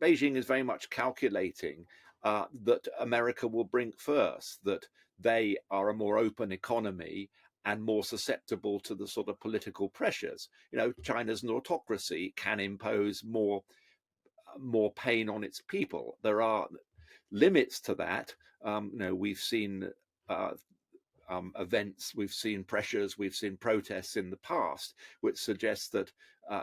Beijing is very much calculating that America will blink first, that they are a more open economy and more susceptible to the sort of political pressures. China's an autocracy, can impose more pain on its people. There are limits to that. We've seen uh, events, we've seen pressures, we've seen protests in the past, which suggests that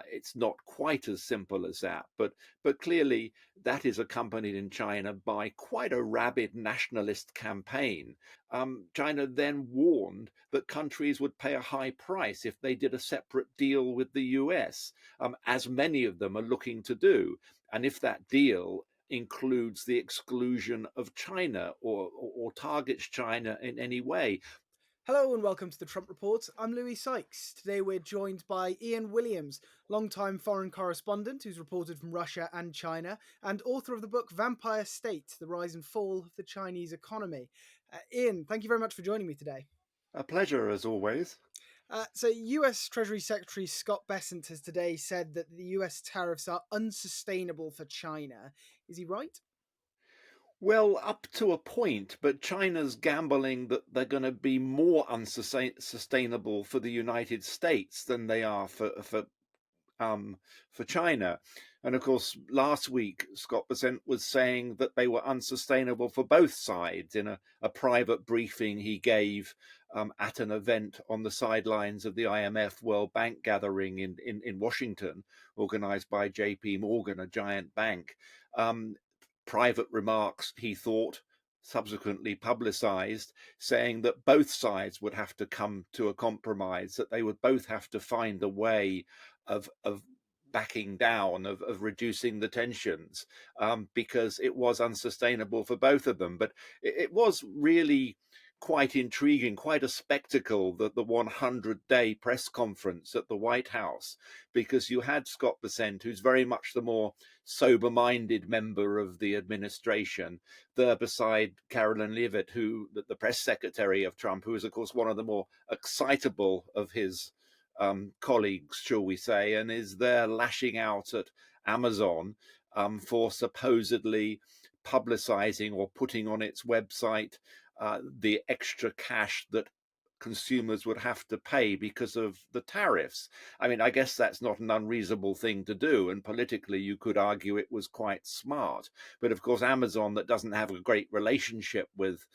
it's not quite as simple as that. But clearly, that is accompanied in China by quite a rabid nationalist campaign. China then warned that countries would pay a high price if they did a separate deal with the US, as many of them are looking to do. And if that deal includes the exclusion of China or targets China in any way. Hello and welcome to the Trump Report. I'm Louis Sykes. Today we're joined by Ian Williams, longtime foreign correspondent who's reported from Russia and China, and author of the book Vampire State, The Rise and Fall of the Chinese Economy. Ian, thank you very much for joining me today. A pleasure, as always. So US Treasury Secretary Scott Bessent has today said that the US tariffs are unsustainable for China. Is he right? Well, up to a point, but China's gambling that they're going to be more unsustainable for the United States than they are for China. And of course, last week, Scott Bessent was saying that they were unsustainable for both sides in a private briefing he gave at an event on the sidelines of the IMF World Bank gathering in Washington, organized by JP Morgan, a giant bank. Private remarks, he thought, subsequently publicized, saying that both sides would have to come to a compromise, that they would both have to find a way of backing down, of reducing the tensions, because it was unsustainable for both of them. But it was really quite intriguing, quite a spectacle, that the 100-day press conference at the White House, because you had Scott Bessent, who's very much the more sober-minded member of the administration, there beside Caroline Leavitt, who the press secretary of Trump, who is of course one of the more excitable of his colleagues, shall we say, and is there lashing out at Amazon for supposedly publicizing or putting on its website the extra cash that consumers would have to pay because of the tariffs. I mean, I guess that's not an unreasonable thing to do, and politically you could argue it was quite smart. But of course, Amazon, that doesn't have a great relationship with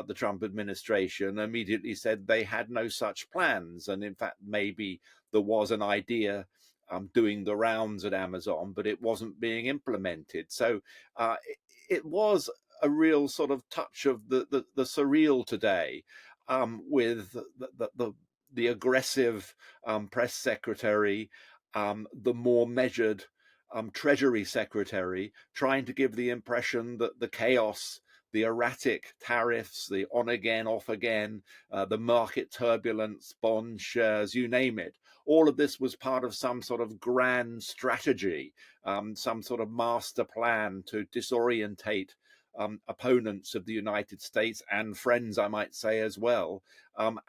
the Trump administration, immediately said they had no such plans. And in fact, maybe there was an idea doing the rounds at Amazon, but it wasn't being implemented. So it was a real sort of touch of the surreal today, with the aggressive press secretary, the more measured Treasury secretary, trying to give the impression that the chaos, the erratic tariffs, the on again, off again, the market turbulence, bond shares, you name it. All of this was part of some sort of grand strategy, some sort of master plan to disorientate opponents of the United States and friends, I might say, as well,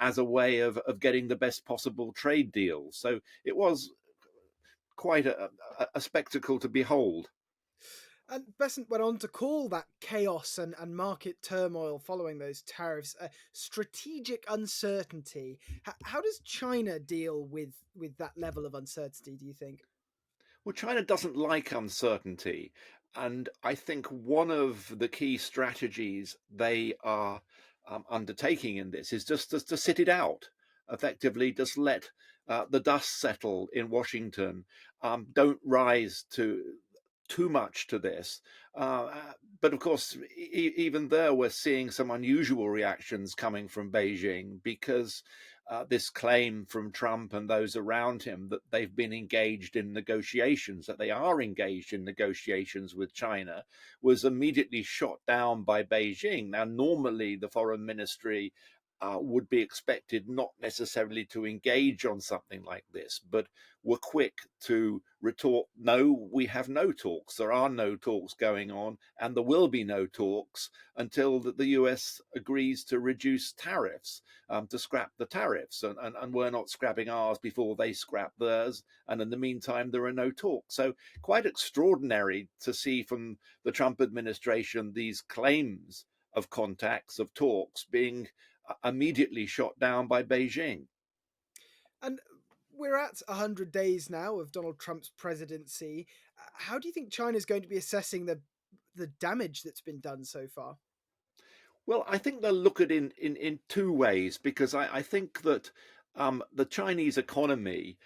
as a way of getting the best possible trade deals. So it was quite a spectacle to behold. And Bessent went on to call that chaos and market turmoil following those tariffs strategic uncertainty. How does China deal with that level of uncertainty, do you think? Well, China doesn't like uncertainty. And I think one of the key strategies they are undertaking in this is just to sit it out, effectively, just let the dust settle in Washington. Don't rise to too much to this. But of course, even there, we're seeing some unusual reactions coming from Beijing, because this claim from Trump and those around him that they've been engaged in negotiations, that they are engaged in negotiations with China, was immediately shot down by Beijing. Now, normally the foreign ministry would be expected not necessarily to engage on something like this, but were quick to retort, no, we have no talks. There are no talks going on, and there will be no talks until the US agrees to reduce tariffs, to scrap the tariffs. And we're not scrapping ours before they scrap theirs. And in the meantime, there are no talks. So quite extraordinary to see from the Trump administration these claims of contacts, of talks, being immediately shot down by Beijing. And we're at 100 days now of Donald Trump's presidency. How do you think China's going to be assessing the damage that's been done so far? Well, I think they'll look at it in two ways, because I think that the Chinese economy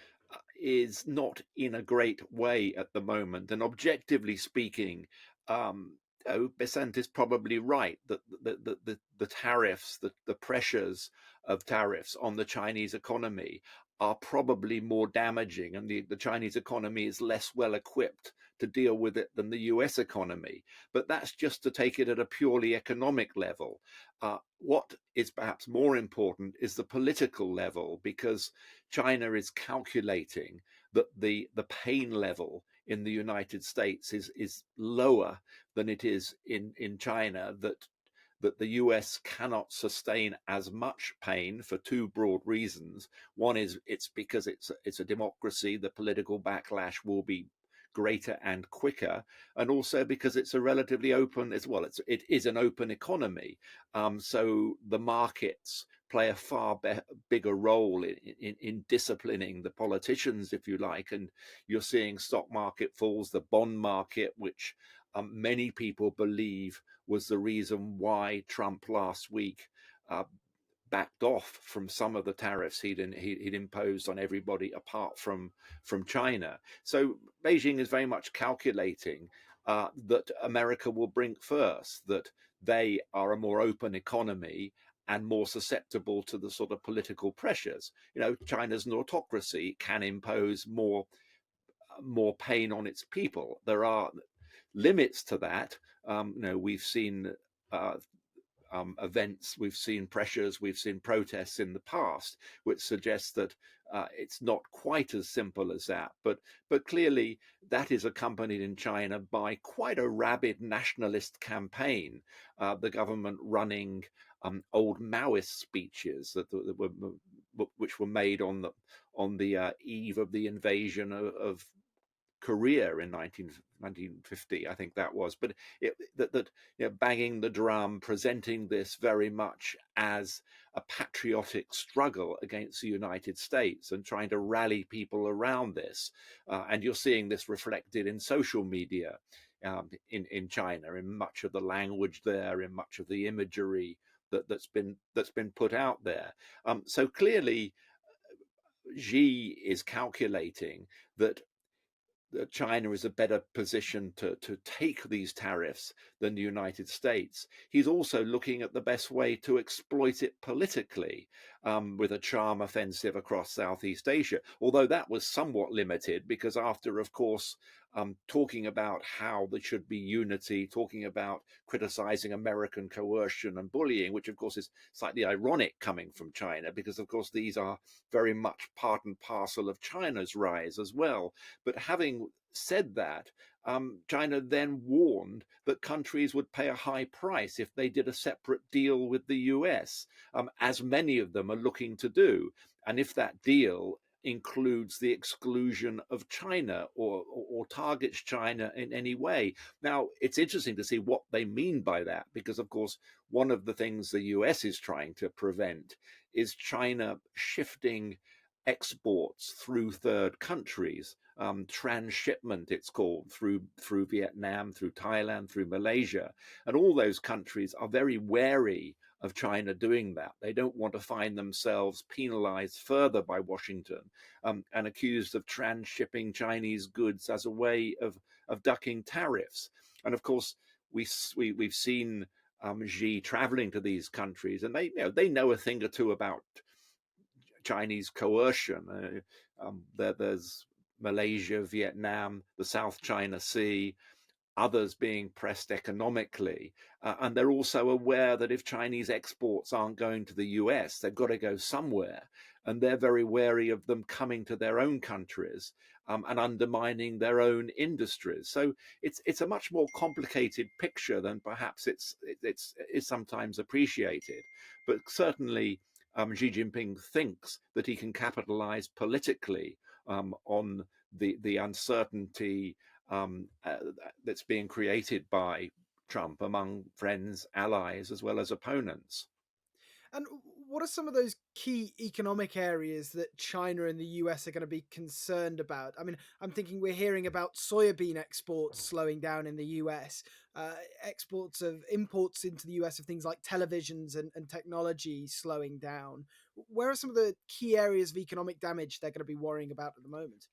is not in a great way at the moment. And objectively speaking, Bessent is probably right that the tariffs, the pressures of tariffs on the Chinese economy are probably more damaging, and the Chinese economy is less well equipped to deal with it than the US economy. But that's just to take it at a purely economic level. What is perhaps more important is the political level, because China is calculating that the pain level in the United States is lower than it is in China, that the US cannot sustain as much pain for two broad reasons. One is it's because it's a democracy, the political backlash will be greater and quicker, and also because it's a relatively open, it is an open economy, so the markets play a far bigger role in disciplining the politicians, if you like. And you're seeing stock market falls, the bond market, which many people believe was the reason why Trump last week uh, backed off from some of the tariffs he'd imposed on everybody apart from China. So Beijing is very much calculating that America will blink first, that they are a more open economy and more susceptible to the sort of political pressures. China's an autocracy, can impose more pain on its people. There are limits to that. We've seen uh, events, we've seen pressures, we've seen protests in the past, which suggests that it's not quite as simple as that. But clearly, that is accompanied in China by quite a rabid nationalist campaign. The government running old Maoist speeches which were made on the eve of the invasion of Korea in 1950, I think that was. But banging the drum, presenting this very much as a patriotic struggle against the United States and trying to rally people around this. And you're seeing this reflected in social media in China, in much of the language there, in much of the imagery that's been put out there. So clearly, Xi is calculating that China is a better position to take these tariffs than the United States. He's also looking at the best way to exploit it politically, with a charm offensive across Southeast Asia, although that was somewhat limited because after, of course, talking about how there should be unity, talking about criticizing American coercion and bullying, which of course is slightly ironic coming from China, because of course these are very much part and parcel of China's rise as well. But having said that, China then warned that countries would pay a high price if they did a separate deal with the US, as many of them are looking to do. And if that deal includes the exclusion of China or targets China in any way. Now, it's interesting to see what they mean by that, because, of course, one of the things the US is trying to prevent is China shifting exports through third countries, transshipment it's called, through Vietnam, through Thailand, through Malaysia. And all those countries are very wary of China doing that. They don't want to find themselves penalized further by Washington, and accused of transshipping Chinese goods as a way of ducking tariffs. And of course, we've seen Xi traveling to these countries, and they know a thing or two about Chinese coercion. There's Malaysia, Vietnam, the South China Sea, others being pressed economically. And they're also aware that if Chinese exports aren't going to the US, they've got to go somewhere. And they're very wary of them coming to their own countries and undermining their own industries. So it's a much more complicated picture than perhaps it's sometimes appreciated. But certainly, Xi Jinping thinks that he can capitalize politically on the uncertainty that's being created by Trump among friends, allies, as well as opponents. And what are some of those key economic areas that China and the US are going to be concerned about? I mean, I'm thinking we're hearing about soybean exports slowing down in the US, exports of imports into the US of things like televisions and technology slowing down. Where are some of the key areas of economic damage they're going to be worrying about at the moment?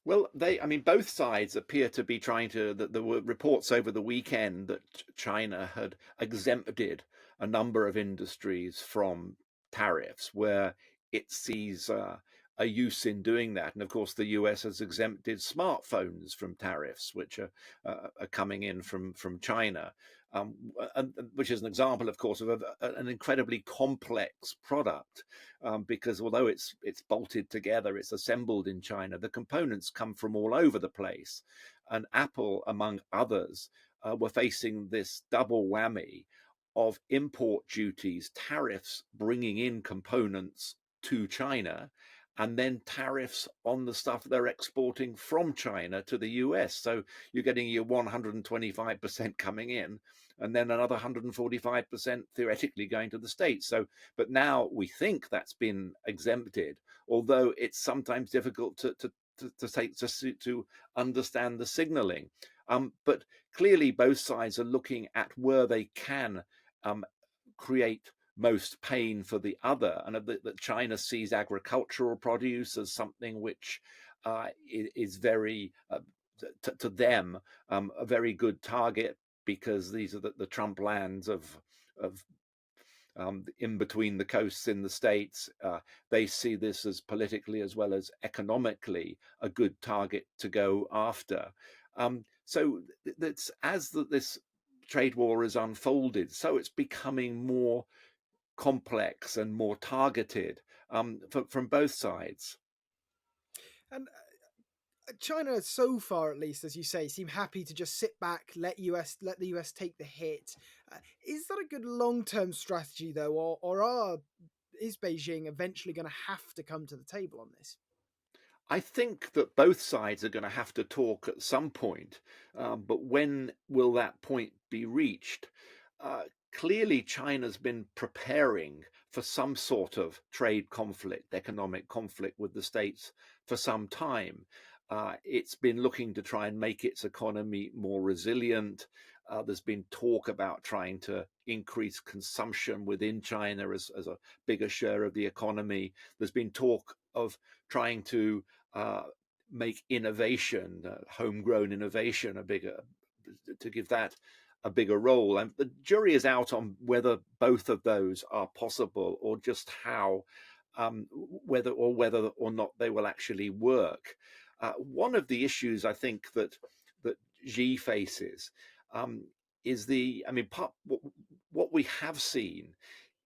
Well, I mean, both sides appear to be trying to. That there were reports over the weekend that China had exempted a number of industries from tariffs, where it sees a use in doing that. And of course, the US has exempted smartphones from tariffs, which are coming in from China. Which is an example, of course, of an incredibly complex product because although it's bolted together, it's assembled in China. The components come from all over the place, and Apple, among others, were facing this double whammy of import duties, tariffs bringing in components to China, and then tariffs on the stuff they're exporting from China to the US. So you're getting your 125% coming in, and then another 145% theoretically going to the States. So, but now we think that's been exempted, although it's sometimes difficult to understand the signaling. But clearly, both sides are looking at where they can um, create most pain for the other, and that China sees agricultural produce as something which is very to them a very good target because these are the Trump lands of in between the coasts in the States. They see this as politically as well as economically a good target to go after. So that's this trade war is unfolded, so it's becoming more complex and more targeted from both sides. And China, so far at least, as you say, seem happy to just sit back, let the US take the hit. Is that a good long term strategy though, is Beijing eventually going to have to come to the table on this? I think that both sides are going to have to talk at some point, but when will that point be reached? Uh, Clearly, China's been preparing for some sort of trade conflict, economic conflict with the States for some time. It's been looking to try and make its economy more resilient. There's been talk about trying to increase consumption within China as a bigger share of the economy. There's been talk of trying to uh, make innovation, homegrown innovation, a bigger to give that a bigger role. And the jury is out on whether both of those are possible, or just how, whether or not they will actually work. One of the issues I think that Xi faces um, is I mean, what we have seen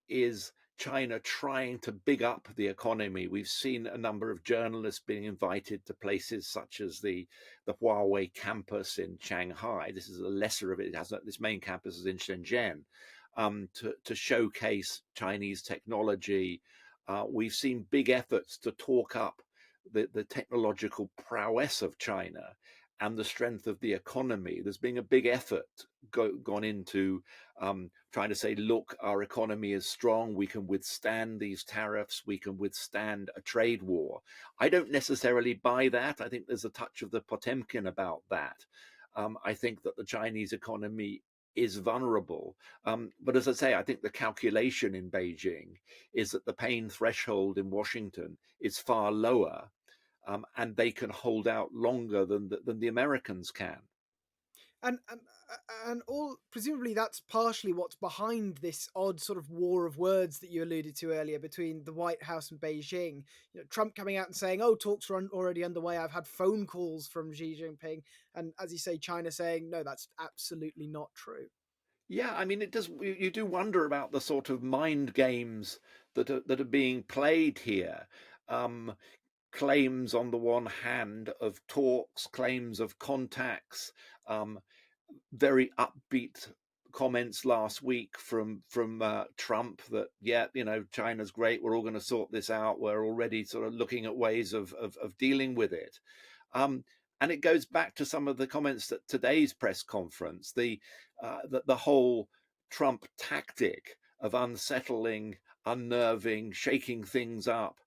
is China trying to big up the economy. We've seen a number of journalists being invited to places such as the Huawei campus in Shanghai. This is a lesser of it. This main campus is in Shenzhen to showcase Chinese technology. We've seen big efforts to talk up the technological prowess of China and the strength of the economy. There's been a big effort gone into trying to say, look, our economy is strong. We can withstand these tariffs. We can withstand a trade war. I don't necessarily buy that. I think there's a touch of the Potemkin about that. I think that the Chinese economy is vulnerable. But as I say, I think the calculation in Beijing is that the pain threshold in Washington is far lower, and they can hold out longer than the Americans can. And and all presumably that's partially what's behind this odd sort of war of words that you alluded to earlier between the White House and Beijing. You know, Trump coming out and saying, "Oh, talks are already underway. I've had phone calls from Xi Jinping," and as you say, China saying, "No, that's absolutely not true." Yeah, I mean, it does. You do wonder about the sort of mind games that are being played here. Um, Claims on the one hand of talks, claims of contacts, um, very upbeat comments last week from Trump that China's great, we're all going to sort this out, we're already sort of looking at ways of dealing with it. Um, and it goes back to some of the comments at today's press conference, the whole Trump tactic of unsettling, unnerving, shaking things up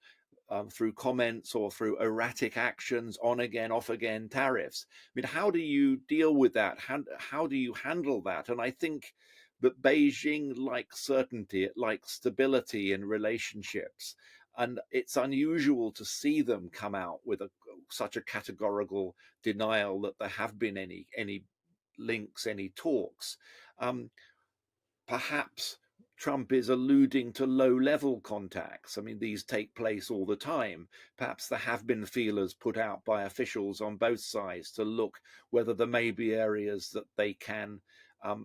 through comments or through erratic actions, on again, off again tariffs. I mean, how do you deal with that? How do you handle that? And I think that Beijing likes certainty, it likes stability in relationships. And it's unusual to see them come out with such a categorical denial that there have been any links, any talks. Um, Perhaps Trump is alluding to low level contacts. I mean, these take place all the time. Perhaps there have been feelers put out by officials on both sides to look whether there may be areas that they can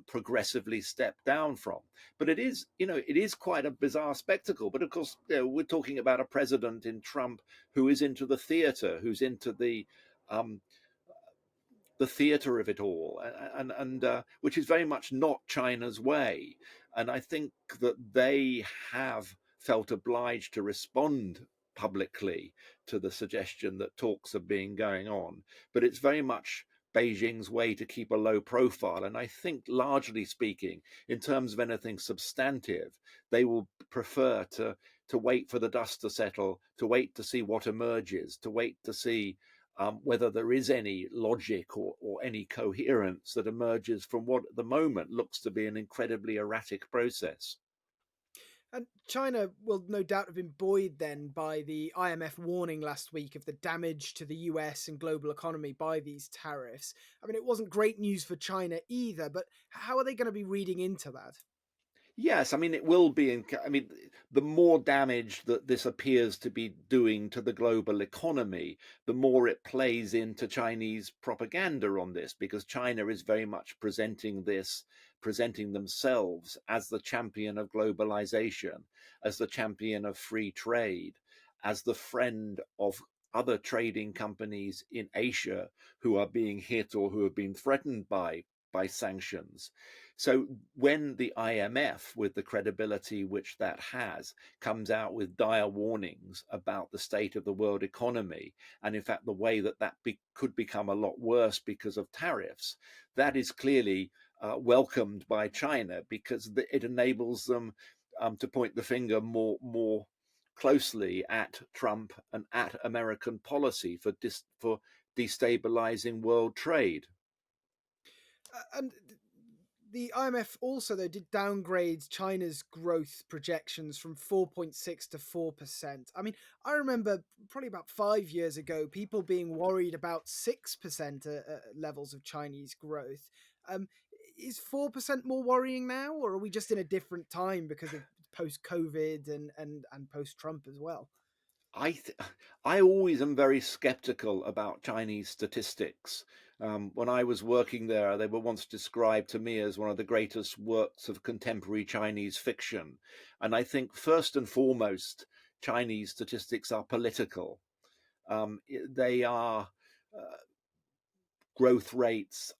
progressively step down from. But it is quite a bizarre spectacle. But of course, we're talking about a president in Trump who is into the theatre, who's into um, the theatre of it all, and which is very much not China's way. And I think that they have felt obliged to respond publicly to the suggestion that talks are being going on. But it's very much Beijing's way to keep a low profile. And I think, largely speaking, in terms of anything substantive, they will prefer to wait for the dust to settle, to wait to see what emerges, to wait to see whether there is any logic or any coherence that emerges from what at the moment looks to be an incredibly erratic process. And China will no doubt have been buoyed then by the IMF warning last week of the damage to the US and global economy by these tariffs. I mean, it wasn't great news for China either, but how are they going to be reading into that? Yes, I mean, it will be. I mean, the more damage that this appears to be doing to the global economy, the more it plays into Chinese propaganda on this, because China is very much presenting themselves as the champion of globalization, as the champion of free trade, as the friend of other trading companies in Asia who are being hit or who have been threatened by sanctions. So when the IMF, with the credibility which that has, comes out with dire warnings about the state of the world economy, and in fact the way that could become a lot worse because of tariffs, that is clearly welcomed by China, because it enables them to point the finger more closely at Trump and at American policy for destabilizing world trade. And the IMF also, though, did downgrade China's growth projections from 4.6 to 4%. I mean, I remember probably about 5 years ago, people being worried about 6% levels of Chinese growth. Um, is 4% more worrying now, or are we just in a different time because of post COVID and post Trump as well? I th- I always am very skeptical about Chinese statistics. When I was working there, they were once described to me as one of the greatest works of contemporary Chinese fiction. And I think first and foremost, Chinese statistics are political. They are uh, growth rates,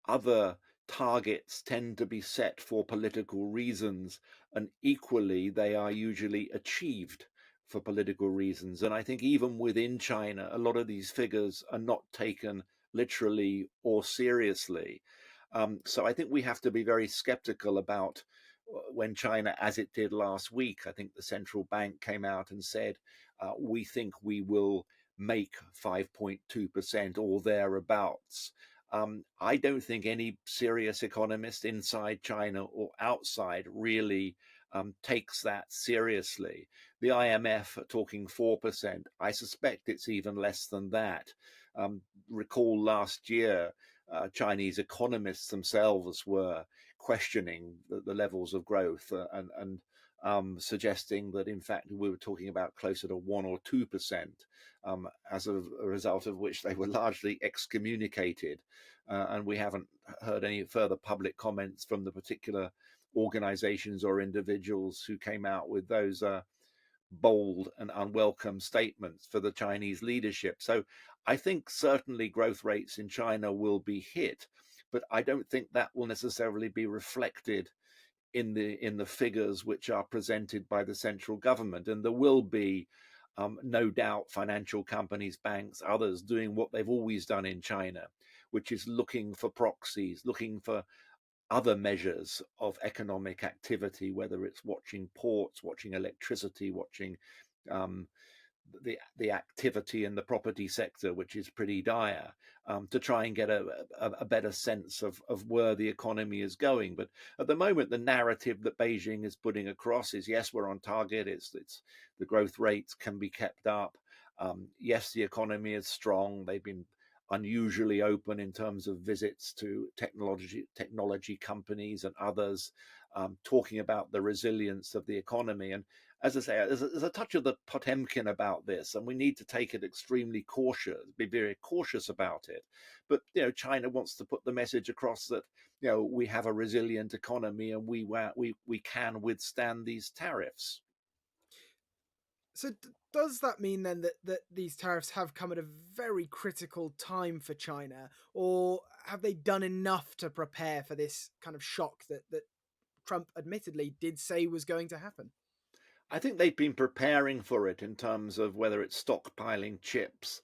other targets tend to be set for political reasons, and equally, they are usually achieved for political reasons. And I think even within China, a lot of these figures are not taken literally or seriously. So I think we have to be very skeptical about when China, as it did last week, I think the central bank came out and said, we think we will make 5.2% or thereabouts. I don't think any serious economist inside China or outside really takes that seriously. The IMF are talking 4%. I suspect it's even less than that. Recall last year, Chinese economists themselves were questioning the levels of growth and suggesting that in fact we were talking about closer to 1 or 2%, as a result of which they were largely excommunicated. And we haven't heard any further public comments from the particular organizations or individuals who came out with those bold and unwelcome statements for the Chinese leadership. So I think certainly growth rates in China will be hit, but I don't think that will necessarily be reflected in the figures which are presented by the central government. And there will be no doubt financial companies, banks, others doing what they've always done in China, which is looking for proxies, looking for other measures of economic activity, whether it's watching ports, watching electricity, watching um, the activity in the property sector, which is pretty dire, to try and get a better sense of where the economy is going. But at the moment, the narrative that Beijing is putting across is, yes, we're on target. It's the growth rates can be kept up. Yes, the economy is strong. They've been unusually open in terms of visits to technology companies and others, talking about the resilience of the economy. And as I say, there's a touch of the Potemkin about this, and we need to take it extremely cautious, be very cautious about it. But China wants to put the message across that we have a resilient economy and we can withstand these tariffs. So does that mean then that these tariffs have come at a very critical time for China, or have they done enough to prepare for this kind of shock that Trump admittedly did say was going to happen? I think they've been preparing for it in terms of whether it's stockpiling chips,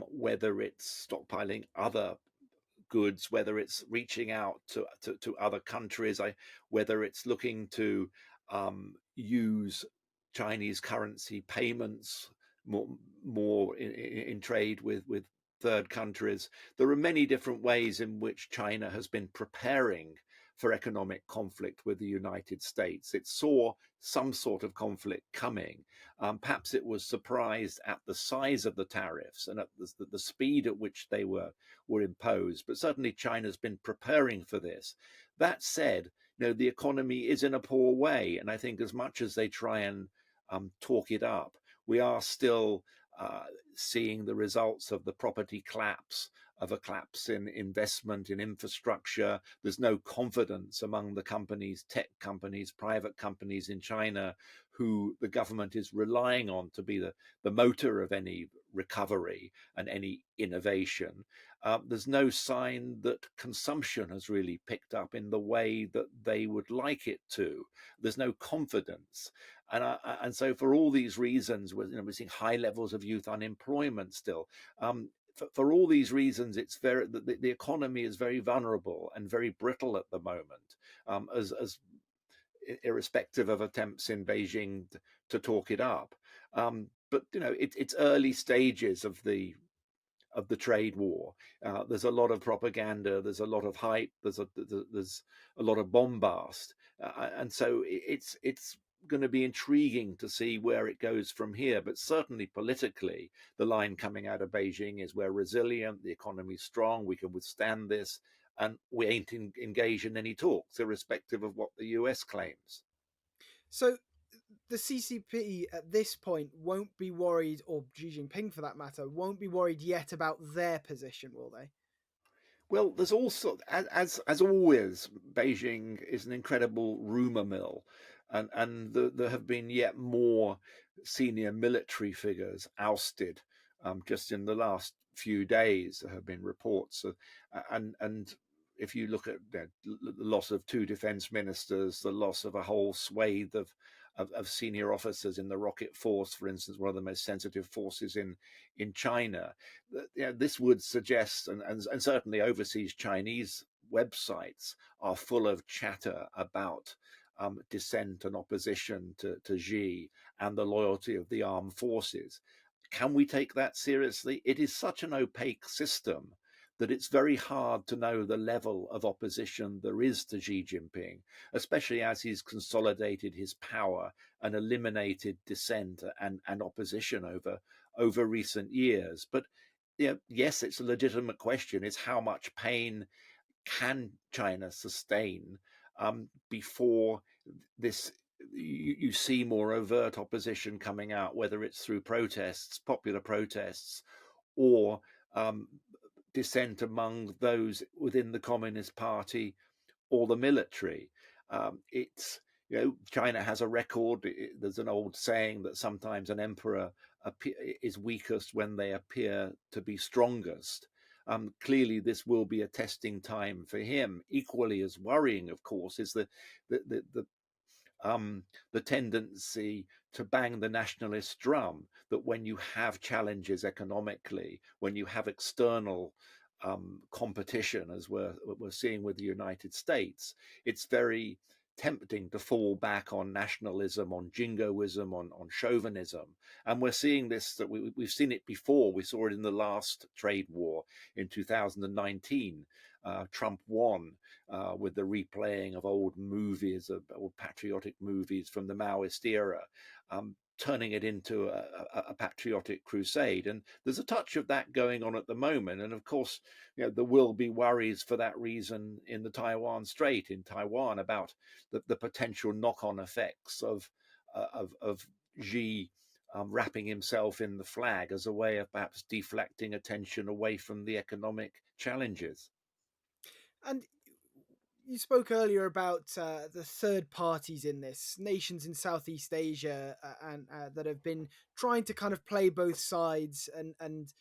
whether it's stockpiling other goods, whether it's reaching out to other countries, whether it's looking to use Chinese currency payments more, more in trade with third countries. There are many different ways in which China has been preparing for economic conflict with the United States. It saw some sort of conflict coming. Perhaps it was surprised at the size of the tariffs and at the speed at which they were imposed. But certainly China's been preparing for this. That said, the economy is in a poor way, and I think as much as they try and talk it up, we are still seeing the results of the property collapse, of a collapse in investment in infrastructure. There's no confidence among the companies, tech companies, private companies in China, who the government is relying on to be the motor of any recovery and any innovation. There's no sign that consumption has really picked up in the way that they would like it to. There's no confidence. And so for all these reasons, we're seeing high levels of youth unemployment still. For all these reasons, the economy is very vulnerable and very brittle at the moment, as irrespective of attempts in Beijing to talk it up. But it's early stages of the trade war. There's a lot of propaganda. There's a lot of hype. There's a lot of bombast, and so it's going to be intriguing to see where it goes from here. But certainly politically, the line coming out of Beijing is we're resilient. The economy's strong. We can withstand this, and we ain't engaged in any talks, irrespective of what the US claims. So the CCP at this point won't be worried, or Xi Jinping for that matter, won't be worried yet about their position, will they? Well, there's also, as always, Beijing is an incredible rumor mill, and there have been yet more senior military figures ousted. Just in the last few days, there have been reports, and if you look at the loss of two defense ministers, the loss of a whole swathe of senior officers in the rocket force, for instance, one of the most sensitive forces in China. This would suggest, and certainly overseas Chinese websites are full of chatter about dissent and opposition to Xi and the loyalty of the armed forces. Can we take that seriously? It is such an opaque system that it's very hard to know the level of opposition there is to Xi Jinping, especially as he's consolidated his power and eliminated dissent and opposition over recent years. But yes, it's a legitimate question. Is how much pain can China sustain before this? You see more overt opposition coming out, whether it's through protests, popular protests, or um, dissent among those within the Communist Party or the military. It's China has a record. There's an old saying that sometimes an emperor is weakest when they appear to be strongest. Clearly, this will be a testing time for him. Equally as worrying, of course, is the um, the tendency to bang the nationalist drum, that when you have challenges economically, when you have external competition, as we're seeing with the United States, it's very tempting to fall back on nationalism, on jingoism, on chauvinism. And we're seeing this, that we've seen it before. We saw it in the last trade war in 2019. Trump won with the replaying of old movies, of old patriotic movies from the Maoist era, turning it into a patriotic crusade. And there's a touch of that going on at the moment. And of course, there will be worries for that reason in the Taiwan Strait, in Taiwan, about the potential knock-on effects of Xi wrapping himself in the flag as a way of perhaps deflecting attention away from the economic challenges. And you spoke earlier about the third parties in this, nations in Southeast Asia, and that have been trying to kind of play both sides and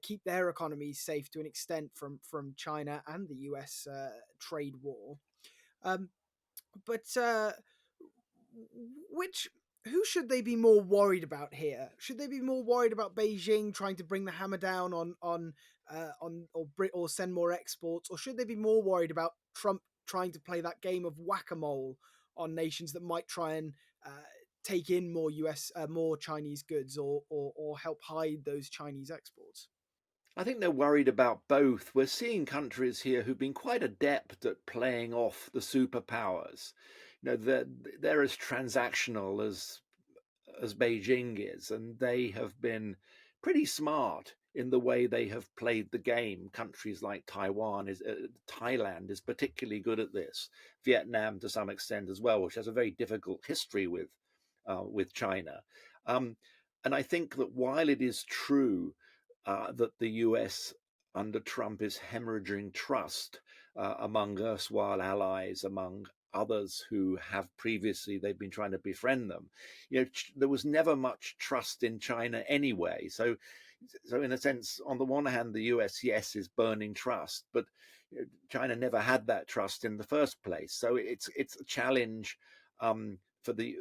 keep their economies safe to an extent from China and the US trade war. Um, but which who should they be more worried about here? Should they be more worried about Beijing trying to bring the hammer down or send more exports, or should they be more worried about Trump trying to play that game of whack-a-mole on nations that might try and take in more Chinese goods, or help hide those Chinese exports? I think they're worried about both. We're seeing countries here who've been quite adept at playing off the superpowers. They're as transactional as Beijing is, and they have been pretty smart in the way they have played the game. Countries like Thailand is particularly good at this. Vietnam to some extent as well, which has a very difficult history with China. Um, and I think that while it is true that the US under Trump is hemorrhaging trust among erstwhile allies, among others who have previously they've been trying to befriend them. There was never much trust in China anyway. So in a sense, on the one hand, the US, yes, is burning trust, but China never had that trust in the first place. So it's a challenge for the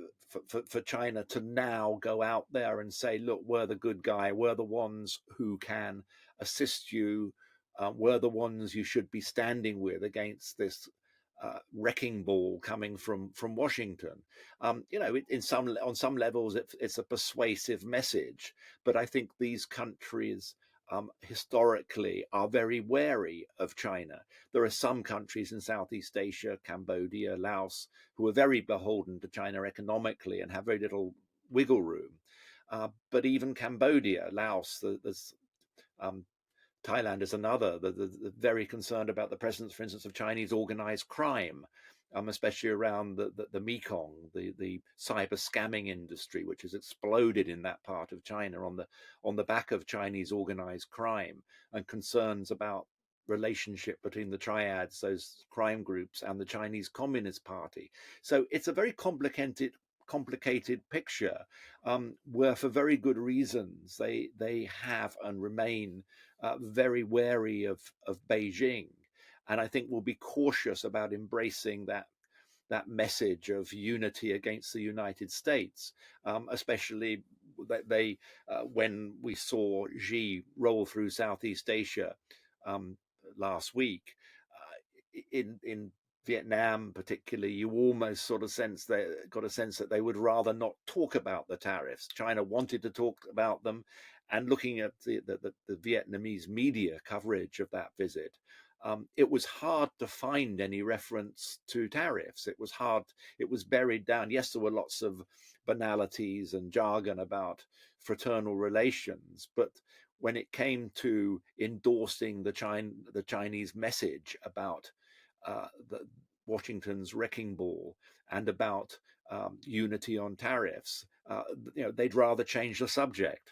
for China to now go out there and say, look, we're the good guy, we're the ones who can assist you, we're the ones you should be standing with against this wrecking ball coming from Washington. On some levels, it's a persuasive message, but I think these countries historically are very wary of China. There are some countries in Southeast Asia, Cambodia, Laos, who are very beholden to China economically and have very little wiggle room. But even Cambodia, Laos, there's Thailand is another. They're very concerned about the presence, for instance, of Chinese organized crime, especially around the Mekong, the cyber scamming industry, which has exploded in that part of China on the back of Chinese organized crime, and concerns about relationship between the triads, those crime groups, and the Chinese Communist Party. So it's a very complicated picture, where for very good reasons they have and remain very wary of Beijing, and I think will be cautious about embracing that message of unity against the United States, especially that when we saw Xi roll through Southeast Asia last week, in Vietnam, particularly, you almost sort of got a sense that they would rather not talk about the tariffs. China wanted to talk about them, and looking at the Vietnamese media coverage of that visit, it was hard to find any reference to tariffs. It was hard. It was buried down. Yes, there were lots of banalities and jargon about fraternal relations, but when it came to endorsing the Chinese message about Washington's wrecking ball and about unity on tariffs, they'd rather change the subject.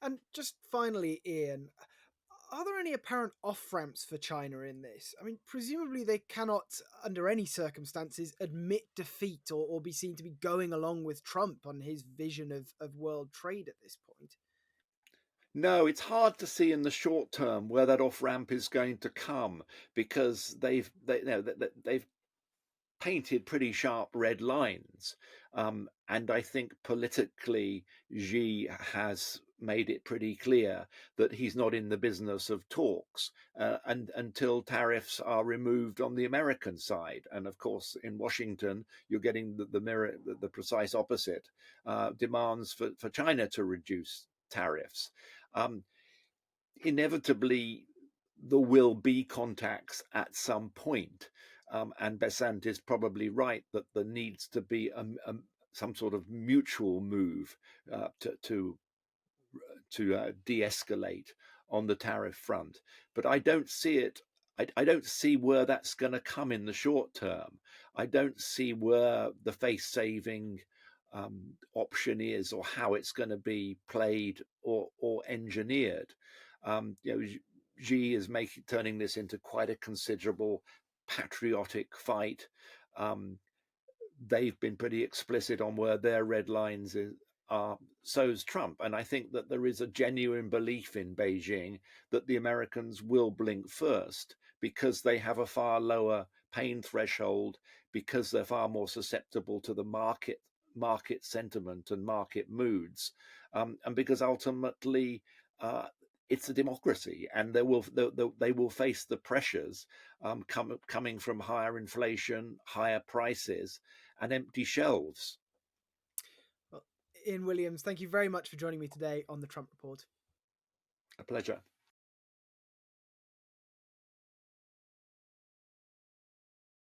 And just finally, Ian, are there any apparent off ramps for China in this? I mean, presumably they cannot, under any circumstances, admit defeat or be seen to be going along with Trump on his vision of world trade at this point. No, it's hard to see in the short term where that off ramp is going to come because they've painted pretty sharp red lines, and I think politically Xi has made it pretty clear that he's not in the business of talks and until tariffs are removed on the American side. And of course, in Washington, you're getting the precise opposite, demands for China to reduce tariffs. Um, Inevitably there will be contacts at some point. And Bessent is probably right that there needs to be some sort of mutual move to de-escalate on the tariff front. But I don't see it. I don't see where that's going to come in the short term. I don't see where the face-saving option is, or how it's going to be played or engineered. You know, Xi is turning this into quite a considerable patriotic fight. Um, they've been pretty explicit on where their red lines are. So's Trump. And I think that there is a genuine belief in Beijing that the Americans will blink first because they have a far lower pain threshold, because they're far more susceptible to the market sentiment and market moods, and because ultimately it's a democracy, and they will face the pressures coming from higher inflation, higher prices, and empty shelves. Well, Ian Williams, thank you very much for joining me today on the Trump Report. A pleasure.